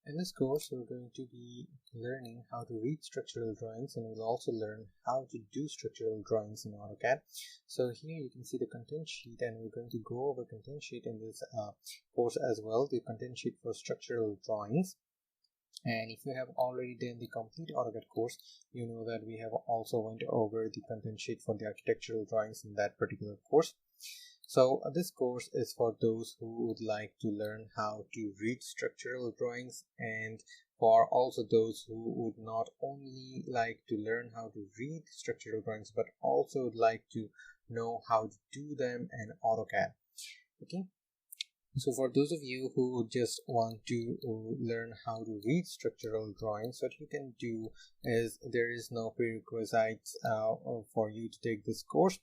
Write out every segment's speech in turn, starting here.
In this course, we're going to be learning how to read structural drawings, and we'll also learn how to do structural drawings in AutoCAD. So here you can see the content sheet, and we're going to go over content sheet in this course as well, the content sheet for structural drawings. And if you have already done the complete AutoCAD course, you know that we have also went over the content sheet for the architectural drawings in that particular course. So this course is for those who would like to learn how to read structural drawings, and for also those who would not only like to learn how to read structural drawings but also would like to know how to do them in AutoCAD. Okay. So for those of you who just want to learn how to read structural drawings, what you can do is there is no prerequisites for you to take this course.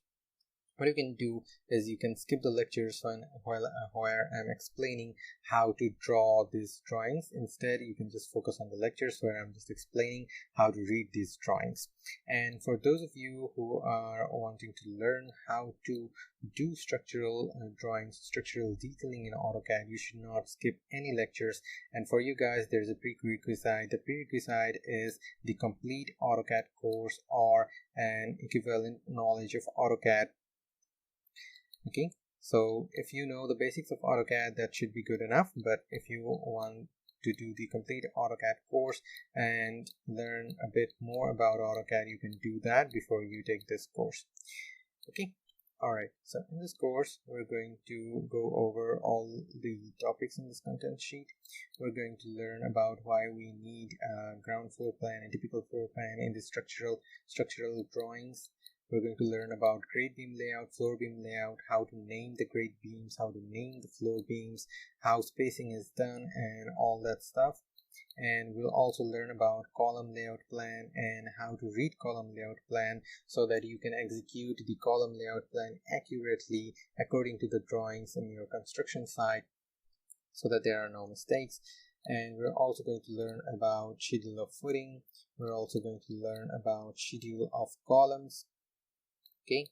What you can do is you can skip the lectures while I'm explaining how to draw these drawings. Instead, you can just focus on the lectures where I'm just explaining how to read these drawings. And for those of you who are wanting to learn how to do structural drawings, structural detailing in AutoCAD, you should not skip any lectures. And for you guys, there's a prerequisite. The prerequisite is the complete AutoCAD course or an equivalent knowledge of AutoCAD. Okay, so if you know the basics of AutoCAD, that should be good enough. But if you want to do the complete AutoCAD course and learn a bit more about AutoCAD, you can do that before you take this course. Okay, alright, so in this course we're going to go over all the topics in this content sheet. We're going to learn about why we need a ground floor plan and typical floor plan in the structural drawings. We're going to learn about grade beam layout, floor beam layout, how to name the grade beams, how to name the floor beams, how spacing is done, and all that stuff. And we'll also learn about column layout plan and how to read column layout plan so that you can execute the column layout plan accurately according to the drawings in your construction site so that there are no mistakes. And we're also going to learn about schedule of footing. We're also going to learn about schedule of columns. Okay,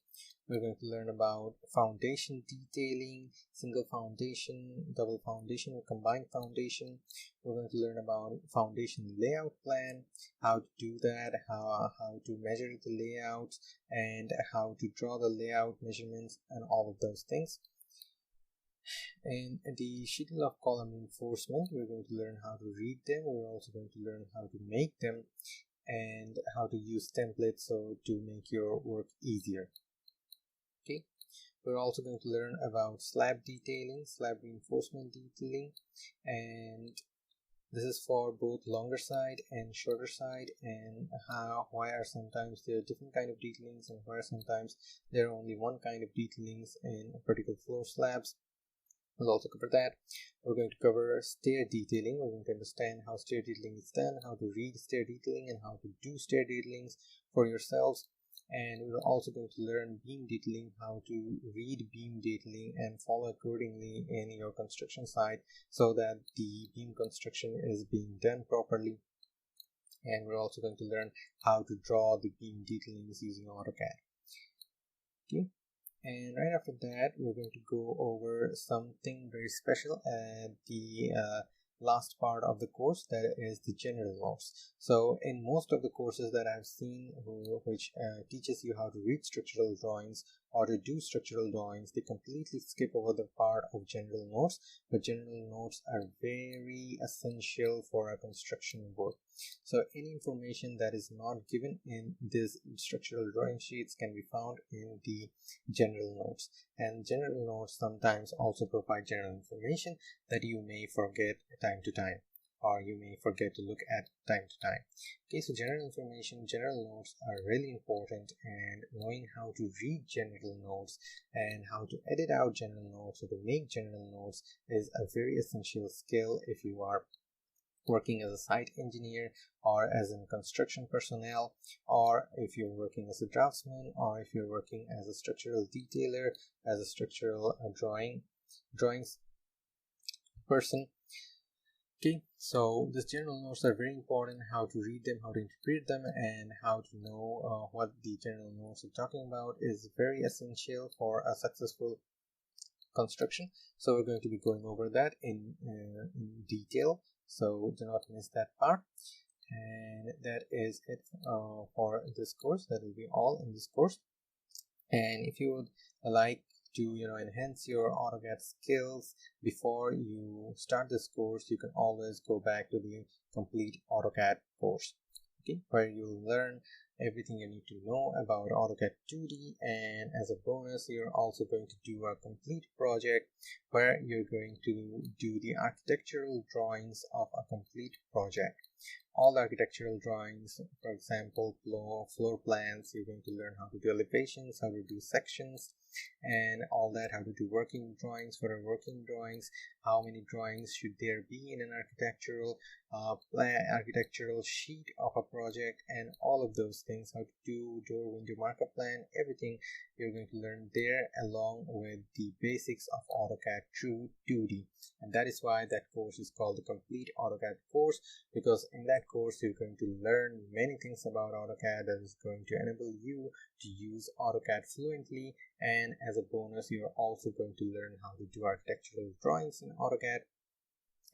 we're going to learn about foundation detailing, single foundation, double foundation, or combined foundation. We're going to learn about foundation layout plan, how to do that, how to measure the layouts, and how to draw the layout measurements, and all of those things. And the schedule of column reinforcement, we're going to learn how to read them. We're also going to learn how to make them and how to use templates so to make your work easier. Okay, we're also going to learn about slab detailing, slab reinforcement detailing, and this is for both longer side and shorter side, and why are sometimes there are different kind of detailings and why sometimes there are only one kind of detailings in particular floor slabs. We'll also cover that. We're going to cover stair detailing. We're going to understand how stair detailing is done, how to read stair detailing, and how to do stair detailings for yourselves. And we're also going to learn beam detailing, how to read beam detailing and follow accordingly in your construction site so that the beam construction is being done properly. And we're also going to learn how to draw the beam detailings using AutoCAD. Okay. And right after that, we're going to go over something very special at the last part of the course, that is the general notes. So in most of the courses that I've seen which teaches you how to read structural drawings or to do structural drawings, they completely skip over the part of general notes. But general notes are very essential for a construction work. So any information that is not given in this structural drawing sheets can be found in the general notes, and general notes sometimes also provide general information that you may forget time to time, or you may forget to look at time to time. Okay, so general information, general notes are really important, and knowing how to read general notes and how to edit out general notes or to make general notes is a very essential skill if you are working as a site engineer or as a construction personnel, or if you're working as a draftsman, or if you're working as a structural detailer, as a structural drawings person. Okay, so these general notes are very important. How to read them, how to interpret them, and how to know what the general notes are talking about is very essential for a successful construction. So we're going to be going over that in detail, so do not miss that part. And that is it for this course. That will be all in this course. And if you would like to enhance your AutoCAD skills before you start this course, you can always go back to the complete AutoCAD course, okay, where you'll learn everything you need to know about AutoCAD 2D. And as a bonus, you're also going to do a complete project where you're going to do the architectural drawings of a complete project. All the architectural drawings, for example, floor plans. You're going to learn how to do elevations, how to do sections, and all that, how to do working drawings. For our working drawings, how many drawings should there be in an architectural sheet of a project, and all of those things, how to do door window markup plan, everything you're going to learn there, along with the basics of AutoCAD True 2D. And that is why that course is called the Complete AutoCAD course, because in that course you're going to learn many things about AutoCAD that is going to enable you to use AutoCAD fluently. And as a bonus, you're also going to learn how to do architectural drawings in AutoCAD,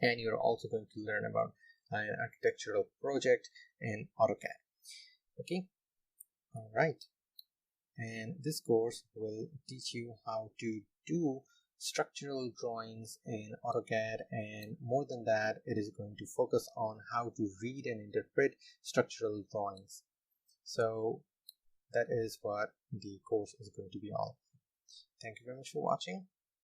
and you're also going to learn about an architectural project in AutoCAD. Okay, all right. And this course will teach you how to do structural drawings in AutoCAD, and more than that, it is going to focus on how to read and interpret structural drawings. So that is what the course is going to be all. Thank you very much for watching.